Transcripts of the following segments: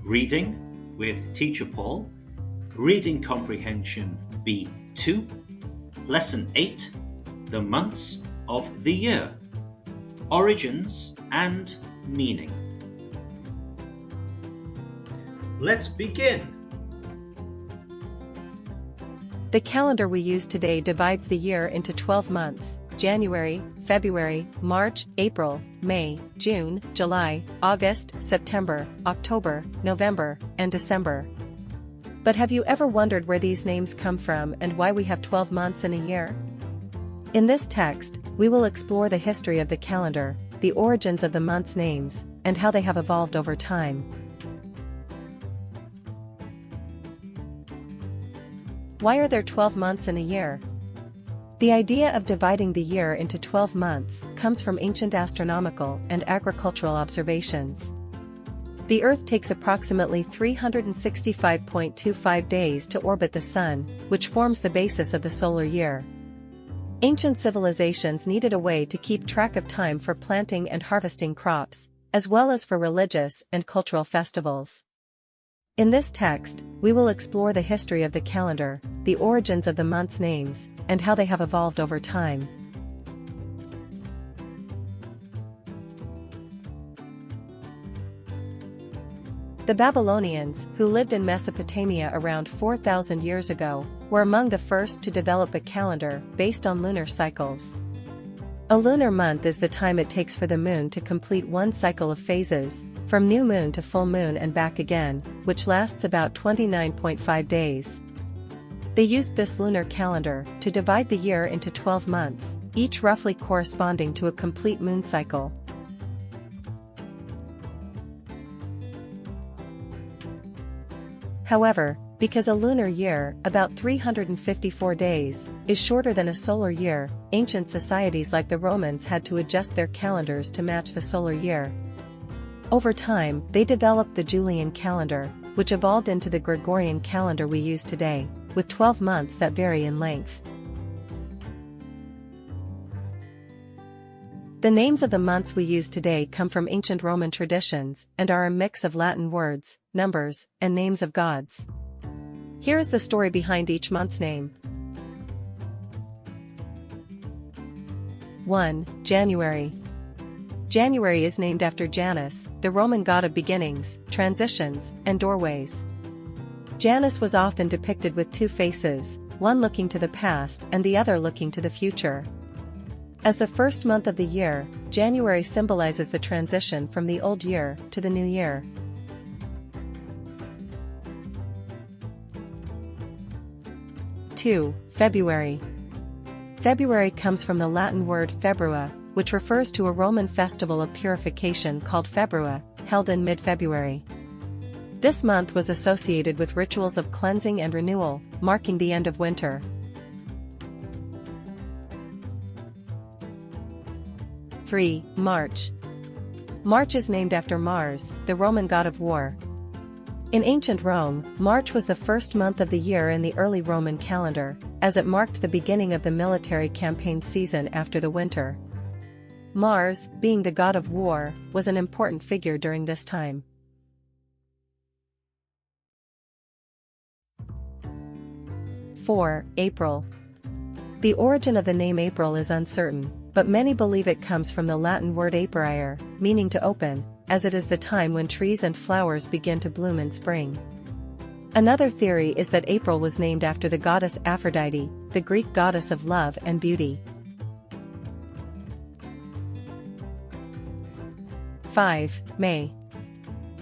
Reading with Teacher Paul, Reading Comprehension B2, Lesson 8, The Months of the Year, Origins and Meaning. Let's begin. The calendar we use today divides the year into 12 months: January, February, March, April, May, June, July, August, September, October, November, and December. But have you ever wondered where these names come from and why we have 12 months in a year? In this text, we will explore the history of the calendar, the origins of the months' names, and how they have evolved over time. Why are there 12 months in a year? The idea of dividing the year into 12 months comes from ancient astronomical and agricultural observations. The Earth takes approximately 365.25 days to orbit the Sun, which forms the basis of the solar year. Ancient civilizations needed a way to keep track of time for planting and harvesting crops, as well as for religious and cultural festivals. In this text, we will explore the history of the calendar, the origins of the months' names, and how they have evolved over time. The Babylonians, who lived in Mesopotamia around 4,000 years ago, were among the first to develop a calendar based on lunar cycles. A lunar month is the time it takes for the moon to complete one cycle of phases, from new moon to full moon and back again, which lasts about 29.5 days. They used this lunar calendar to divide the year into 12 months, each roughly corresponding to a complete moon cycle. However, because a lunar year, about 354 days, is shorter than a solar year, ancient societies like the Romans had to adjust their calendars to match the solar year. Over time, they developed the Julian calendar, which evolved into the Gregorian calendar we use today, with 12 months that vary in length. The names of the months we use today come from ancient Roman traditions and are a mix of Latin words, numbers, and names of gods. Here is the story behind each month's name. 1. January. January is named after Janus, the Roman god of beginnings, transitions, and doorways. Janus was often depicted with two faces, one looking to the past and the other looking to the future. As the first month of the year, January symbolizes the transition from the old year to the new year. 2. February. February comes from the Latin word februa, which refers to a Roman festival of purification called Februa, held in mid-February. This month was associated with rituals of cleansing and renewal, marking the end of winter. 3. March. March is named after Mars, the Roman god of war. In ancient Rome, March was the first month of the year in the early Roman calendar, as it marked the beginning of the military campaign season after the winter. Mars, being the god of war, was an important figure during this time. 4. April. The origin of the name April is uncertain, but many believe it comes from the Latin word aperire, meaning to open, as it is the time when trees and flowers begin to bloom in spring. Another theory is that April was named after the goddess Aphrodite, the Greek goddess of love and beauty. 5. May.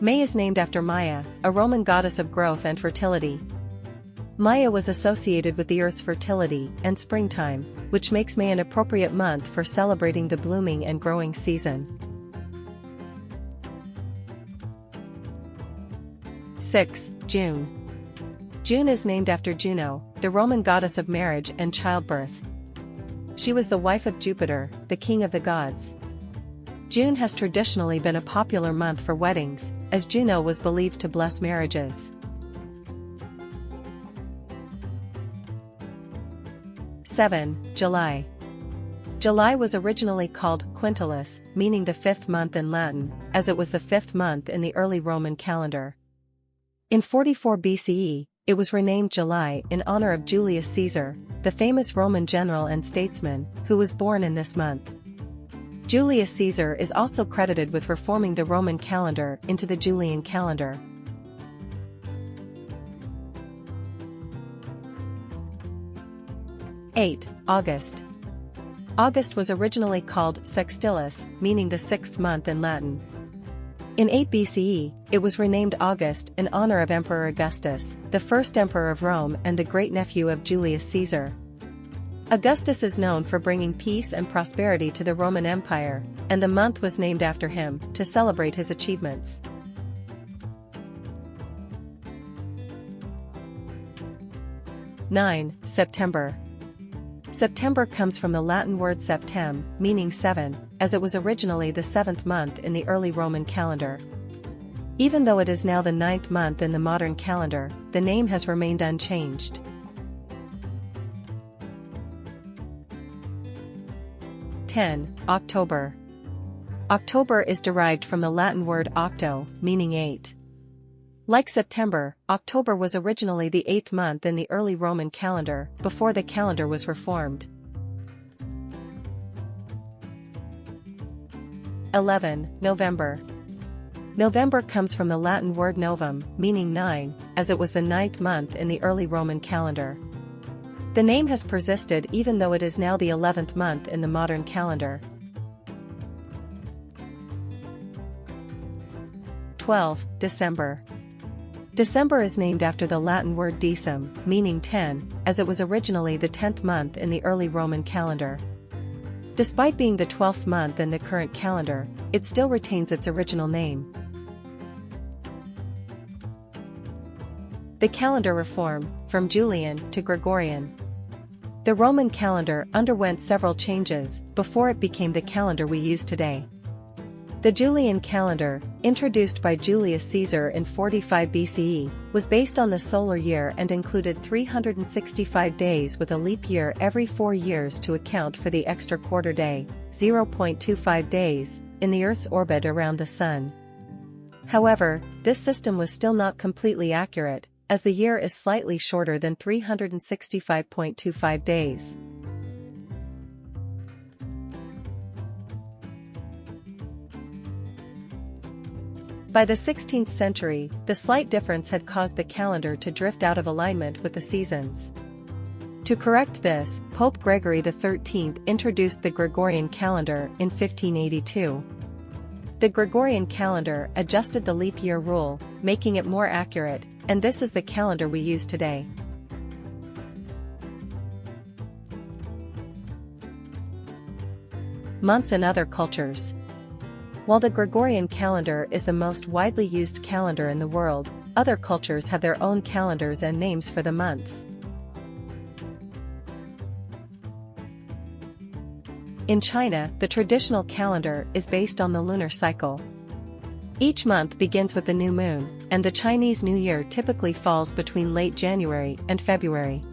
May is named after Maya, a Roman goddess of growth and fertility. Maya was associated with the earth's fertility and springtime, which makes May an appropriate month for celebrating the blooming and growing season. 6. June. June is named after Juno, the Roman goddess of marriage and childbirth. She was the wife of Jupiter, the king of the gods. June has traditionally been a popular month for weddings, as Juno was believed to bless marriages. 7. July. July was originally called Quintilis, meaning the fifth month in Latin, as it was the fifth month in the early Roman calendar. In 44 BCE, it was renamed July in honor of Julius Caesar, the famous Roman general and statesman, who was born in this month. Julius Caesar is also credited with reforming the Roman calendar into the Julian calendar. August. August was originally called Sextilis, meaning the sixth month in Latin. In 8 BCE, it was renamed August in honor of Emperor Augustus, the first emperor of Rome and the great-nephew of Julius Caesar. Augustus is known for bringing peace and prosperity to the Roman Empire, and the month was named after him to celebrate his achievements. September. September comes from the Latin word septem, meaning seven, as it was originally the seventh month in the early Roman calendar. Even though it is now the ninth month in the modern calendar, the name has remained unchanged. October. October is derived from the Latin word octo, meaning 8. Like September, October was originally the eighth month in the early Roman calendar, before the calendar was reformed. 11. November. November comes from the Latin word novum, meaning 9, as it was the ninth month in the early Roman calendar. The name has persisted even though it is now the 11th month in the modern calendar. 12. December. December is named after the Latin word decem, meaning 10, as it was originally the 10th month in the early Roman calendar. Despite being the 12th month in the current calendar, it still retains its original name. The calendar reform, from Julian to Gregorian. The Roman calendar underwent several changes before it became the calendar we use today. The Julian calendar, introduced by Julius Caesar in 45 BCE, was based on the solar year and included 365 days with a leap year every 4 years to account for the extra quarter day, 0.25 days, in the Earth's orbit around the Sun. However, this system was still not completely accurate, as the year is slightly shorter than 365.25 days. By the 16th century, the slight difference had caused the calendar to drift out of alignment with the seasons. To correct this, Pope Gregory XIII introduced the Gregorian calendar in 1582. The Gregorian calendar adjusted the leap year rule, making it more accurate, and this is the calendar we use today. Months in other cultures. While the Gregorian calendar is the most widely used calendar in the world, other cultures have their own calendars and names for the months. In China, the traditional calendar is based on the lunar cycle. Each month begins with the new moon, and the Chinese New Year typically falls between late January and February.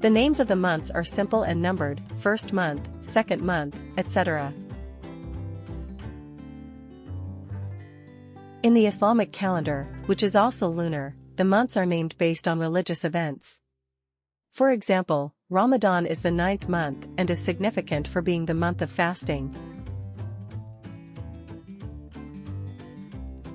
The names of the months are simple and numbered: first month, second month, etc. In the Islamic calendar, which is also lunar, the months are named based on religious events. For example, Ramadan is the 9th month and is significant for being the month of fasting.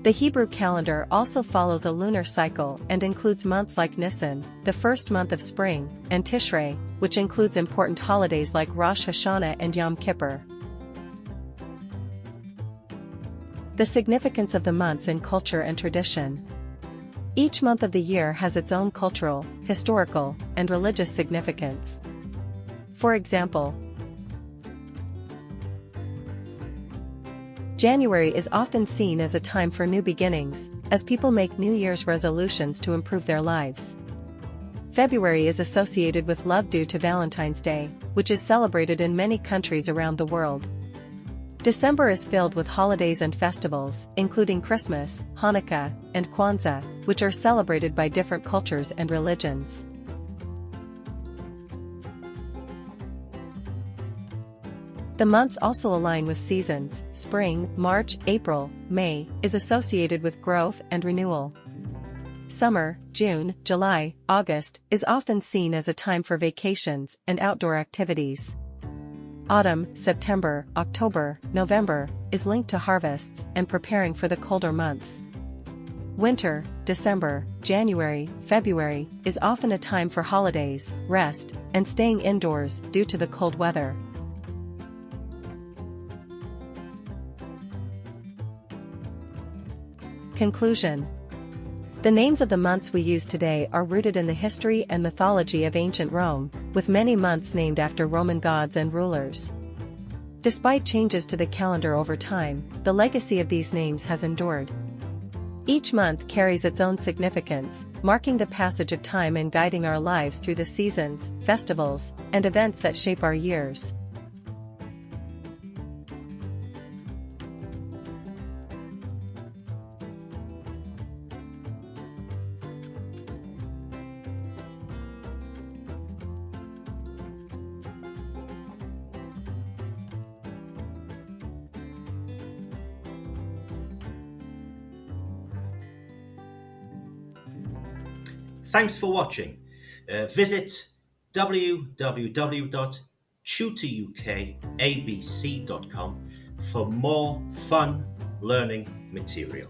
The Hebrew calendar also follows a lunar cycle and includes months like Nisan, the first month of spring, and Tishrei, which includes important holidays like Rosh Hashanah and Yom Kippur. The significance of the months in culture and tradition. Each month of the year has its own cultural, historical, and religious significance. For example, January is often seen as a time for new beginnings, as people make New Year's resolutions to improve their lives. February is associated with love due to Valentine's Day, which is celebrated in many countries around the world. December is filled with holidays and festivals, including Christmas, Hanukkah, and Kwanzaa, which are celebrated by different cultures and religions. The months also align with seasons. Spring, March, April, May, is associated with growth and renewal. Summer, June, July, August, is often seen as a time for vacations and outdoor activities. Autumn, September, October, November, is linked to harvests and preparing for the colder months. Winter, December, January, February, is often a time for holidays, rest, and staying indoors due to the cold weather. Conclusion. The names of the months we use today are rooted in the history and mythology of ancient Rome, with many months named after Roman gods and rulers. Despite changes to the calendar over time, the legacy of these names has endured. Each month carries its own significance, marking the passage of time and guiding our lives through the seasons, festivals, and events that shape our years. Thanks for watching. Visit www.TutorUKABC.com for more fun learning material.